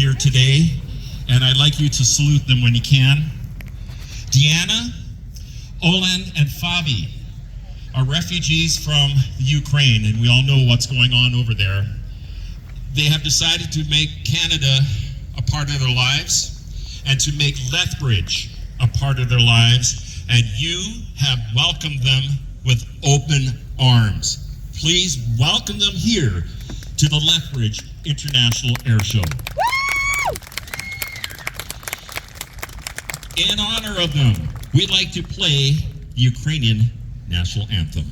here today, and I'd like you to salute them when you can. Deanna, Olan, and Favi are refugees from Ukraine, and we all know what's going on over there. They have decided to make Canada a part of their lives and to make Lethbridge a part of their lives, and you have welcomed them with open arms. Please welcome them here to the Lethbridge International Airshow. In honor of them, we'd like to play the Ukrainian national anthem.